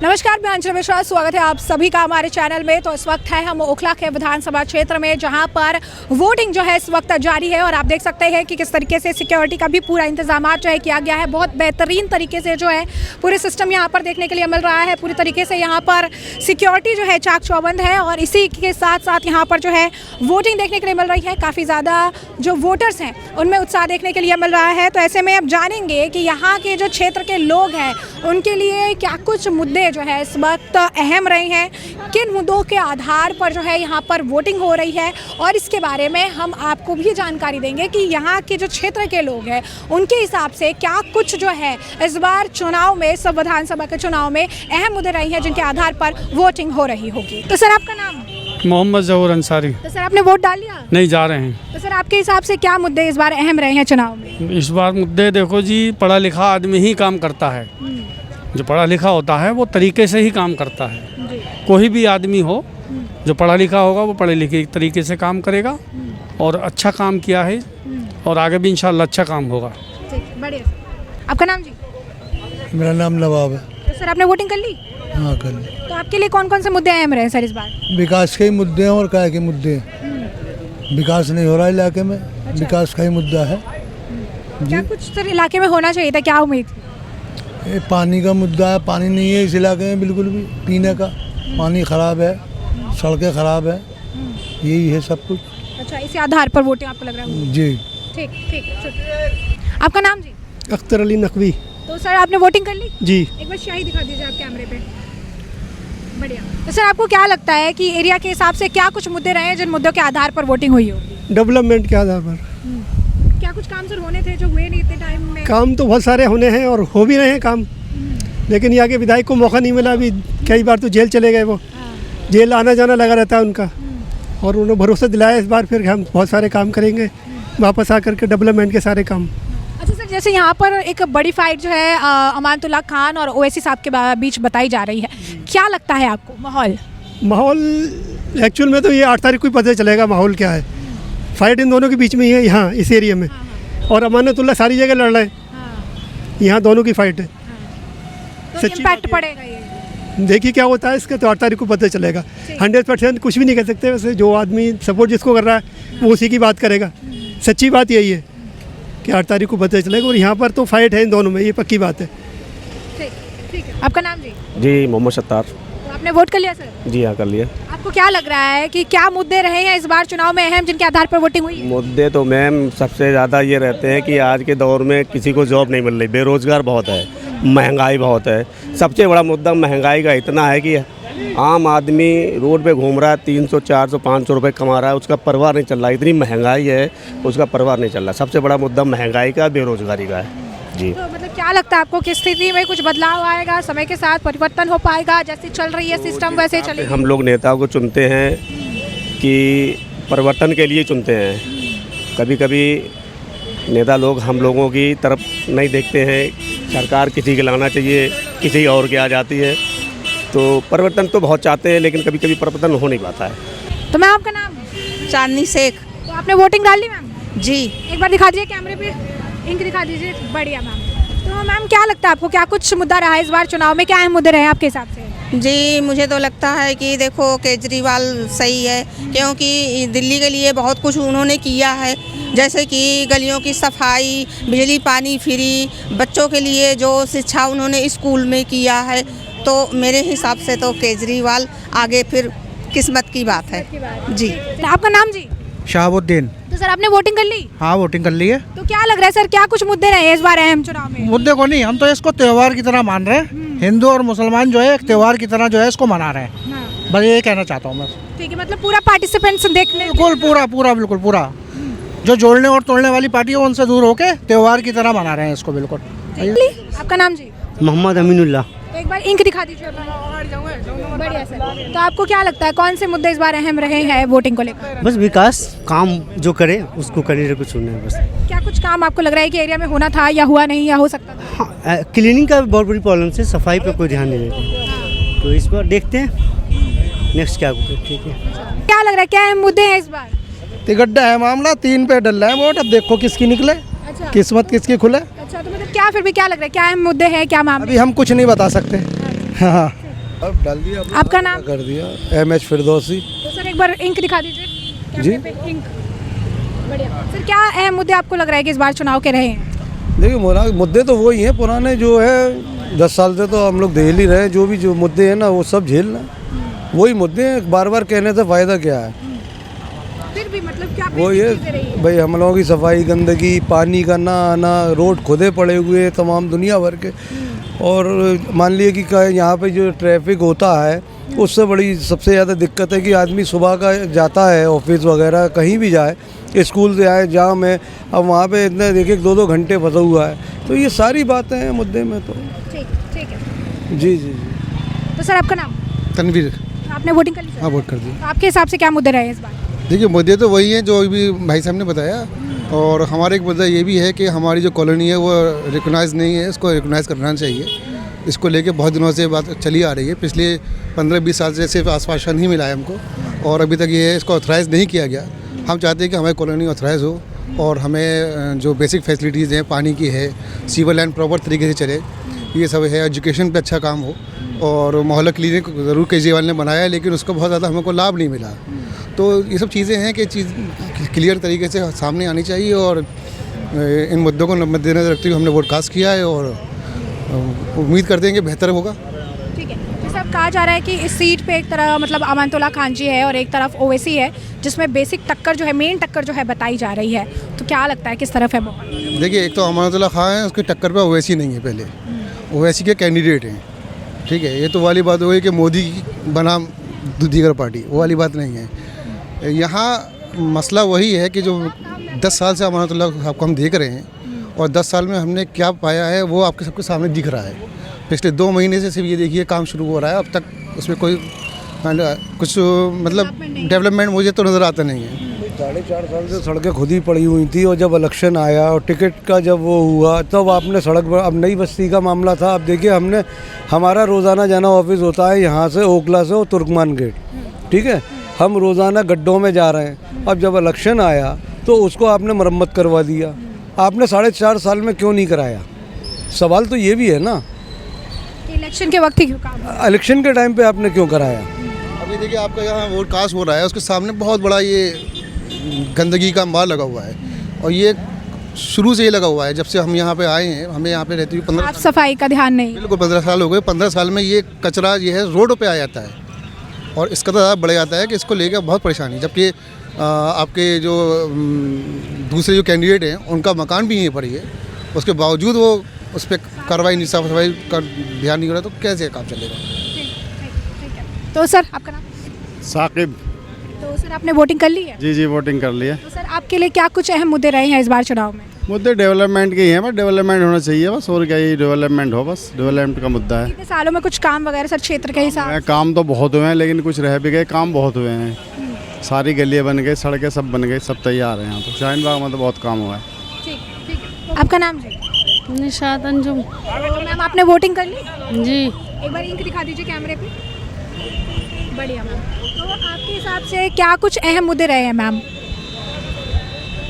नमस्कार, मैं अंजलि मिश्रा। स्वागत है आप सभी का हमारे चैनल में। तो इस वक्त है हम ओखला के विधानसभा क्षेत्र में, जहां पर वोटिंग जो है इस वक्त जारी है और आप देख सकते हैं कि किस तरीके से सिक्योरिटी का भी पूरा इंतजाम जो है किया गया है। बहुत बेहतरीन तरीके से जो है पूरे सिस्टम यहां पर देखने के लिए मिल रहा है। पूरी तरीके से यहाँ पर सिक्योरिटी जो है चाक चौबंद है और इसी के साथ साथ यहाँ पर जो है वोटिंग देखने के लिए मिल रही है। काफ़ी ज़्यादा जो वोटर्स हैं उनमें उत्साह देखने के लिए मिल रहा है। तो ऐसे में अब जानेंगे कि यहाँ के जो क्षेत्र के लोग हैं उनके लिए क्या कुछ मुद्दे जो है इस वक्त अहम रहे हैं, किन मुद्दों के आधार पर जो है यहाँ पर वोटिंग हो रही है, और इसके बारे में हम आपको भी जानकारी देंगे कि यहाँ के जो क्षेत्र के लोग हैं उनके हिसाब से क्या कुछ जो है इस बार चुनाव में, सब विधानसभा के चुनाव में अहम मुद्दे रहे हैं जिनके आधार पर वोटिंग हो रही होगी। तो सर, आपका नाम? मोहम्मद जहूर अंसारी। तो सर, आपने वोट डाल लिया? नहीं, जा रहे हैं। तो सर, आपके हिसाब से क्या मुद्दे इस बार अहम रहे हैं चुनाव में? इस बार मुद्दे देखो जी, पढ़ा लिखा आदमी ही काम करता है। जो पढ़ा लिखा होता है वो तरीके से ही काम करता है। कोई भी आदमी हो जो पढ़ा लिखा होगा वो पढ़े लिखे तरीके से काम करेगा और अच्छा काम किया है और आगे भी इंशाल्लाह अच्छा काम होगा। बढ़िया। आपका नाम जी? मेरा नाम नवाब है। तो सर, आपने वोटिंग कर ली? हाँ, कर ली। तो आपके लिए कौन कौन से मुद्दे अहम रहे सर इस बार? विकास के ही मुद्दे हैं और काय के मुद्दे हैं। विकास नहीं हो रहा इलाके में। विकास का ही मुद्दा है। क्या कुछ सर इलाके में होना चाहिए था, क्या उम्मीद थी? ये पानी का मुद्दा है। पानी नहीं है इस इलाके में बिल्कुल भी। पीने का पानी ख़राब है, सड़कें ख़राब है, यही है सब कुछ। अच्छा, इसी आधार पर वोटिंग आपको लग रहा है? जी ठीक ठीक। आपका नाम जी? अख्तर अली नकवी। तो सर, आपने वोटिंग कर ली? जी। एक बार शाही दिखा दीजिए आप कैमरे पे। बढ़िया। तो सर, आपको क्या लगता है कि एरिया के हिसाब से क्या कुछ मुद्दे रहे हैं जिन मुद्दों के आधार पर वोटिंग हुई होगी? डेवलपमेंट के आधार पर क्या कुछ काम सर होने थे जो हुए नहीं इतने टाइम में? काम तो बहुत सारे होने हैं और हो भी रहे हैं काम, लेकिन यहाँ के विधायक को मौका नहीं मिला। अभी कई बार तो जेल चले गए, वो जेल आना जाना लगा रहता है उनका, और उन्होंने भरोसा दिलाया इस बार फिर हम बहुत सारे काम करेंगे वापस आकर के, डेवलपमेंट के सारे काम। अच्छा सर, जैसे यहाँ पर एक बड़ी फाइट जो है अमानतुल्लाह खान और ओवैसी साहब के बीच बताई जा रही है, क्या लगता है आपको माहौल? एक्चुअल में तो ये 8 तारीख को ही पता चलेगा माहौल क्या है। फाइट इन दोनों के बीच में ही है यहाँ इस एरिया में। और अमानतुल्लाह सारी जगह लड़ रहे हैं। यहाँ दोनों की फाइट है। तो इम्पैक्ट पड़ेगा ये? देखिए क्या होता है इसका, तो 8 तारीख को पता चलेगा। 100% कुछ भी नहीं कर सकते। वैसे जो आदमी सपोर्ट जिसको कर रहा है वो उसी की बात करेगा। सच्ची बात यही है कि 8 तारीख को पता चलेगा। और यहाँ पर तो फाइट है इन दोनों में, ये पक्की बात है। ठीक है। आपका नाम जी? जी, मोहम्मद सत्तार। तो आपने वोट कर लिया सर? जी हाँ, कर लिया। आपको क्या लग रहा है कि क्या मुद्दे रहे हैं इस बार चुनाव में अहम जिनके आधार पर वोटिंग हुई? मुद्दे तो मैम सबसे ज़्यादा ये रहते हैं कि आज के दौर में किसी को जॉब नहीं मिल रही, बेरोज़गार बहुत है, महंगाई बहुत है। सबसे बड़ा मुद्दा महंगाई का इतना है कि आम आदमी रोड पे घूम रहा है, 300, 400, 500 रुपये कमा रहा है, उसका परिवार नहीं चल रहा। इतनी महंगाई है, उसका परिवार नहीं चल रहा। सबसे बड़ा मुद्दा महंगाई का, बेरोज़गारी का है। जी। तो मतलब क्या लगता है आपको, किस स्थिति में कुछ बदलाव आएगा, समय के साथ परिवर्तन हो पाएगा, जैसे चल रही है सिस्टम वैसे चलेगी? हम लोग नेताओं को चुनते हैं कि परिवर्तन के लिए चुनते हैं। कभी कभी नेता लोग हम लोगों की तरफ नहीं देखते हैं। सरकार किसी के लाना चाहिए, किसी और के आ जाती है। तो परिवर्तन तो बहुत चाहते हैं, लेकिन कभी कभी परिवर्तन हो नहीं पाता है। तो मैम, आपका नाम? चांदनी शेख। तो आपने वोटिंग डाल ली मैम? जी। एक बार दिखा दीजिए कैमरे पे, इंक दिखा दीजिए। बढ़िया मैम। तो मैम, क्या लगता है आपको, क्या कुछ मुद्दा रहा है इस बार चुनाव में, क्या अहम मुद्दे रहे आपके हिसाब से? जी, मुझे तो लगता है कि देखो केजरीवाल सही है, क्योंकि दिल्ली के लिए बहुत कुछ उन्होंने किया है, जैसे कि गलियों की सफाई, बिजली पानी फ्री, बच्चों के लिए जो शिक्षा उन्होंने स्कूल में किया है। तो मेरे हिसाब से तो केजरीवाल आगे, फिर किस्मत की बात है। जी। आपका नाम जी? शहाबुद्दीन। तो सर, आपने वोटिंग कर ली? हाँ, वोटिंग कर ली है। तो क्या लग रहा है सर, क्या कुछ मुद्दे रहे इस बार अहम चुनाव में? मुद्दे को नहीं, हम तो इसको त्योहार की तरह मान रहे हैं। हिंदू और मुसलमान जो है एक त्योहार की तरह जो है इसको मना रहे हैं। हाँ। बस ये कहना चाहता हूँ मैं। ठीक है, मतलब पूरा पार्टिसिपेंट्स देखने बिल्कुल पूरा बिल्कुल पूरा जो जोड़ने और तोड़ने वाली पार्टी है उनसे दूर होके त्योहार की तरह मना रहे हैं इसको। बिल्कुल। आपका नाम जी? मोहम्मद अमीनुल्लाह। तो एक बार इंक दिखा दीजिए। बढ़िया सर। तो आपको क्या लगता है कौन से मुद्दे इस बार अहम रहे हैं वोटिंग को लेकर? बस विकास काम जो करे उसको करने कुछ सुनना है बस। क्या कुछ काम आपको लग रहा है कि एरिया में होना था या हुआ नहीं या हो सकता था? हाँ, क्लीनिंग का बहुत बड़ी प्रॉब्लम है, सफाई पे कोई ध्यान नहीं देते। तो इस बार देखते हैं नेक्स्ट क्या होगा। ठीक है। क्या लग रहा है, क्या अहम मुद्दे हैं इस बार? तिगड्डा है मामला, 3 पे डल रहा है वोट। अब देखो किसकी निकले, किस्मत किसकी खुले। अच्छा, तो मतलब क्या फिर भी क्या लग रहा है, क्या अहम मुद्दे हैं, क्या मामले? अभी हम कुछ नहीं बता सकते। हाँ। अब डाल दिया, आपका नाम? कर दिया, MS फिरदौसी। तो सर एक बार इंक दिखा दीजिए जी। कैमरे पे, इंक। बढ़िया सर, क्या अहम मुद्दे आपको लग रहा है कि इस बार चुनाव के रहे हैं? देखिए मुद्दे तो वही हैं पुराने, जो है 10 साल से तो हम लोग झेल ही रहे हैं। जो भी जो मुद्दे हैं ना वो सब झेलना, वही मुद्दे हैं। बार बार कहने से फ़ायदा क्या है? फिर भी मतलब क्या वो ये भाई हम लोगों की सफाई, गंदगी, पानी का ना आना, रोड खुदे पड़े हुए तमाम दुनिया भर के। और मान लिए कि यहाँ पे जो ट्रैफिक होता है उससे बड़ी सबसे ज़्यादा दिक्कत है कि आदमी सुबह का जाता है ऑफिस वगैरह, कहीं भी जाए, स्कूल से आए, जाम है, अब वहाँ पे इतने देखिए 2-2 घंटे फंसा हुआ है। तो ये सारी बातें हैं मुद्दे में। तो ठीक है। जी जी जी। तो सर आपका नाम? तनवीर। आपने वोटिंग कर ली सर? हाँ, वोट कर दी। तो आपके हिसाब से क्या मुद्दे रहे इस बार? देखिए मुद्दे तो वही हैं जो अभी भाई साहब ने बताया, और हमारा एक मुद्दा ये भी है कि हमारी जो कॉलोनी है वो रिकॉग्नाइज नहीं है, इसको रिकॉग्नाइज करना चाहिए। इसको लेके बहुत दिनों से बात चली आ रही है, पिछले 15-20 साल से सिर्फ आश्वासन ही मिला है हमको, और अभी तक ये इसको ऑथराइज़ नहीं किया गया। हम चाहते हैं कि हमारी कॉलोनी ऑथराइज़ हो और हमें जो बेसिक फैसिलिटीज़ हैं, पानी की है, सीवर लाइन प्रॉपर तरीके से चले, ये सब है, एजुकेशन पे अच्छा काम हो। और मोहल्ला क्लिनिक ज़रूर केजरीवाल ने बनाया है, लेकिन उसका बहुत ज़्यादा हमको लाभ नहीं मिला। तो ये सब चीज़ें हैं कि चीज़ क्लियर तरीके से सामने आनी चाहिए, और इन मुद्दों को मद्देनजर रखते हुए हमने वोट कास्ट किया है, और उम्मीद करते हैं कि बेहतर होगा। ठीक है। जैसे अब कहा जा रहा है कि इस सीट पे एक तरह मतलब अमानतुल्ला खान जी है और एक तरफ ओवैसी है, जिसमें बेसिक टक्कर जो है, मेन टक्कर जो है बताई जा रही है, तो क्या लगता है किस तरफ है माहौल? देखिए एक तो अमानतुल्ला खान है, उसकी टक्कर पे ओवैसी नहीं है, पहले ओवैसी के कैंडिडेट हैं। ठीक है, ये तो वाली बात हो गई कि मोदी बनाम दीगर पार्टी, वो वाली बात नहीं है। यहाँ मसला वही है कि जो 10 साल से अमानतुल्ला आपको हम देख रहे हैं, और 10 साल में हमने क्या पाया है वो आपके सबके सामने दिख रहा है। पिछले 2 महीने से सिर्फ ये देखिए काम शुरू हो रहा है, अब तक उसमें कोई कुछ मतलब डेवलपमेंट मुझे तो नज़र आता नहीं है। 4.5 साल से सड़कें खुद ही पड़ी हुई थी, और जब इलेक्शन आया और टिकट का जब वो हुआ तब आपने सड़क पर, अब नई बस्ती का मामला था। अब देखिए हमने, हमारा रोज़ाना जाना ऑफिस होता है यहाँ से ओखला से और तुर्कमान गेट, ठीक है, हम रोज़ाना गड्ढों में जा रहे हैं। अब जब इलेक्शन आया तो उसको आपने मरम्मत करवा दिया। आपने 4.5 साल में क्यों नहीं कराया? सवाल तो ये भी है ना, इलेक्शन के वक्त ही क्यों काम? इलेक्शन के टाइम पे आपने क्यों कराया? अभी देखिए आपका यहाँ वोट कास्ट हो रहा है, उसके सामने बहुत बड़ा ये गंदगी का अंबार लगा हुआ है, और ये शुरू से ही लगा हुआ है। जब से हम यहाँ पे आए हैं, हमें यहाँ पे रहते हुए 15 साफ सफाई का ध्यान नहीं? बिल्कुल 15 साल हो गए। 15 साल में ये कचरा ये है रोडों पे आ जाता है, और इसका तो ज़्यादा बढ़ जाता है कि इसको लेकर बहुत परेशानी। जबकि आपके जो दूसरे जो कैंडिडेट हैं उनका मकान भी यहीं पर ही है, उसके बावजूद वो उस पर कार्रवाई नहीं, साफ सफाई का ध्यान नहीं हो रहा, तो कैसे काम चलेगा? तो सर आपका नाम? साकिब। तो सर आपने वोटिंग कर ली है? जी वोटिंग कर लिया। तो सर आपके लिए क्या कुछ अहम मुद्दे रहे हैं इस बार चुनाव में? मुद्दे डेवलपमेंट के ही हैं, बस डेवलपमेंट होना चाहिए बस, और क्या, ये डेवलपमेंट हो, बस डेवलपमेंट का मुद्दा है। कितने सालों में कुछ काम वगैरह सर क्षेत्र के हिसाब? काम तो बहुत हुए हैं, लेकिन कुछ रह भी गए, काम बहुत हुए हैं। सारी गलियाँ बन गई, सड़कें सब बन गई, सब तैयार हैं यहाँ। तो शाहीन बाग में तो बहुत काम हुआ है। ठीक है। आपका नाम जी? निशात अंजुम। तो मैम आपने वोटिंग कर ली? जी। एक बार इंक दिखा दीजिए कैमरे पे। बढ़िया मैम। तो आपके हिसाब से क्या कुछ अहम मुद्दे रहे हैं मैम?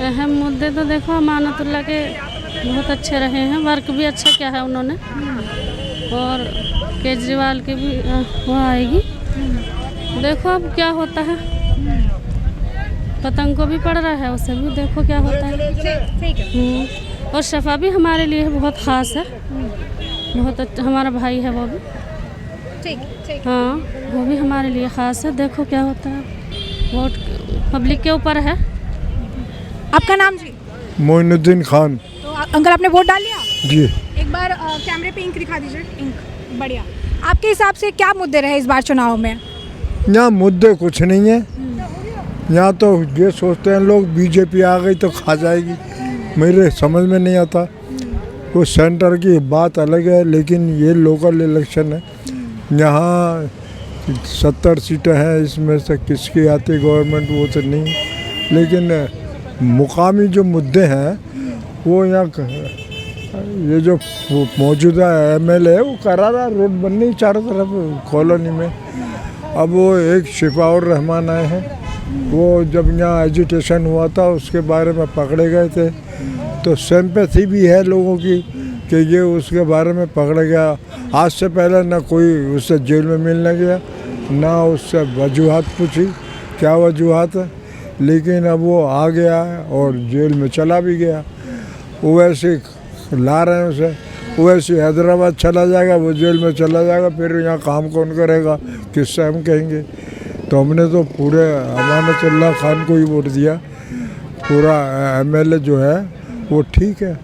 अहम मुद्दे तो देखो अमानतुल्ला के बहुत अच्छे रहे हैं, वर्क भी अच्छा किया है उन्होंने, और केजरीवाल के भी वो आएगी। देखो अब क्या होता है, पतंग को भी पड़ रहा है, उससे भी देखो क्या होता है। और शफा भी हमारे लिए बहुत ख़ास है, बहुत अच्छा, हमारा भाई है वो भी। ठीक। हाँ, वो भी हमारे लिए ख़ास है, देखो क्या होता है, वोट पब्लिक के ऊपर है। आपका नाम जी? मोइनुद्दीन खान। तो अंकल आपने वोट डाल लिया? जी। एक बार कैमरे पे इंक दिखा दीजिए, इंक। बढ़िया। आपके हिसाब से क्या मुद्दे रहे इस बार चुनाव में? यहाँ मुद्दे कुछ नहीं है, यहाँ तो ये सोचते हैं लोग बीजेपी आ गई तो खा जाएगी, मेरे समझ में नहीं आता। वो सेंटर की बात अलग है, लेकिन ये लोकल इलेक्शन है, यहाँ 70 सीटें हैं, इसमें से किसकी आती गवर्नमेंट वो तो नहीं, लेकिन मुकामी जो मुद्दे हैं वो यहाँ ये जो मौजूदा MLA है वो करा रहा, रोड बननी चारों तरफ कॉलोनी में। अब वो एक शिफाउर रहमान आए हैं, वो जब यहाँ एजिटेशन हुआ था उसके बारे में पकड़े गए थे, तो सिंपैथी भी है लोगों की, कि ये उसके बारे में पकड़ गया। आज से पहले ना कोई उससे जेल में मिलने गया, ना उससे वजूहत पूछी क्या वजूहत है, लेकिन अब वो आ गया है और जेल में चला भी गया। वो वैसे ला रहे हैं उसे, वैसे हैदराबाद चला जाएगा, वो जेल में चला जाएगा, फिर यहाँ काम कौन करेगा, किससे हम कहेंगे। तो हमने तो पूरे अमानतुल्लाह खान को ही वोट दिया। पूरा एमएलए जो है वो ठीक है।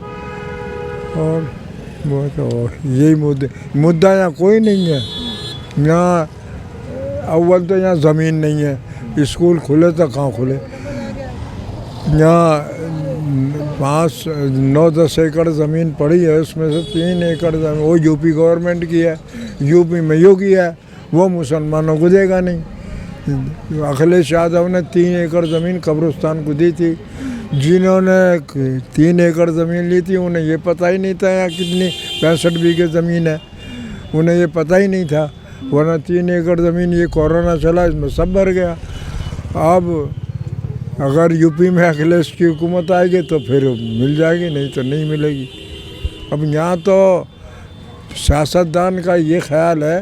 और वो तो यही मुद्दा यहाँ कोई नहीं है। यहाँ अव्वल तो यहाँ ज़मीन नहीं है, स्कूल खुले तो कहाँ खुले। यहाँ 5-9-10 एकड़ ज़मीन पड़ी है, उसमें से 3 एकड़ ज़मीन वो यूपी गवर्नमेंट की है, यूपी में योगी है, वो मुसलमानों को देगा नहीं। अखिलेश यादव ने 3 एकड़ ज़मीन कब्रिस्तान को दी थी। जिन्होंने 3 एकड़ ज़मीन ली थी उन्हें ये पता ही नहीं था यहाँ कितनी 65 बीघे ज़मीन है, उन्हें ये पता ही नहीं था। वरना 3 एकड़ ज़मीन ये कोरोना चला इसमें सब भर गया। अब अगर यूपी में अखिलेश की हुकूमत आएगी तो फिर मिल जाएगी, नहीं तो नहीं मिलेगी। अब यहाँ तो सियासतदान का ये ख्याल है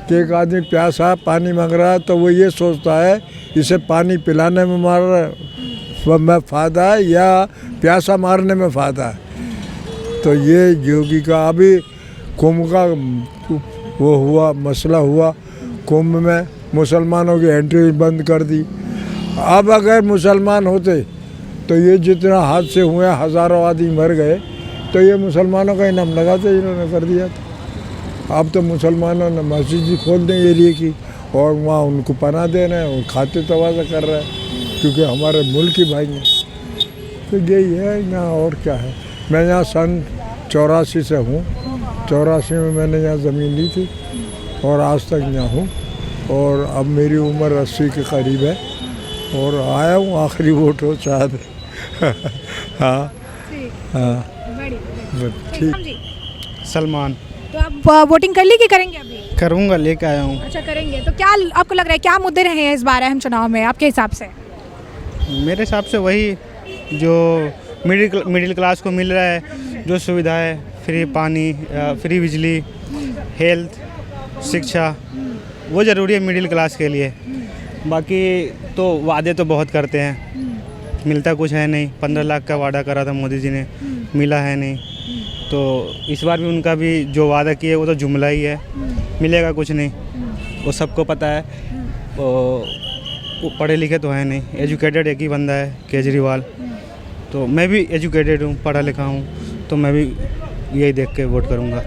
कि एक आदमी प्यासा पानी मांग रहा है तो वो ये सोचता है इसे पानी पिलाने में फ़ायदा है या प्यासा मारने में फ़ायदा है। तो ये योगी का अभी कुंभ का वो हुआ, मसला हुआ, कुंभ में मुसलमानों की एंट्री बंद कर दी। अब अगर मुसलमान होते तो ये जितना हादसे हुए, हज़ारों आदमी मर गए, तो ये मुसलमानों का इनाम लगाते इन्होंने कर दिया था। अब तो मुसलमानों ने मस्जिद ही खोल दें एरिए की और वहाँ उनको पनाह दे रहे हैं और खाते तवाज़ा कर रहे हैं, क्योंकि हमारे मुल्क ही भाई हैं। तो यही है यहाँ, और क्या है। मैं यहाँ सन 84 से हूँ, 84 में मैंने यहाँ ज़मीन ली थी और आज तक यहाँ हूँ। और अब मेरी उम्र 80 के करीब है और आया हूँ, आखिरी वोट हो शायद। हाँ हाँ ठीक। सलमान। तो आप वोटिंग कर ली कि करेंगे अभी? करूँगा, लेके आया हूँ। अच्छा करेंगे। तो क्या आपको लग रहा है क्या मुद्दे रहे हैं इस बार अहम चुनाव में आपके हिसाब से? मेरे हिसाब से वही जो मिडिल क्लास को मिल रहा है, जो सुविधाएं, फ्री पानी, फ्री बिजली, हेल्थ, शिक्षा, वो ज़रूरी है मिडिल क्लास के लिए। बाकी तो वादे तो बहुत करते हैं, मिलता कुछ है नहीं। 15 लाख का वादा करा था मोदी जी ने, मिला है नहीं। तो इस बार भी उनका भी जो वादा किया वो तो जुमला ही है, मिलेगा कुछ नहीं, वो सबको पता है। वो पढ़े लिखे तो है नहीं, एजुकेटेड एक ही बंदा है केजरीवाल। तो मैं भी एजुकेटेड हूँ, पढ़ा लिखा हूँ, तो मैं भी यही देख के वोट करूँगा।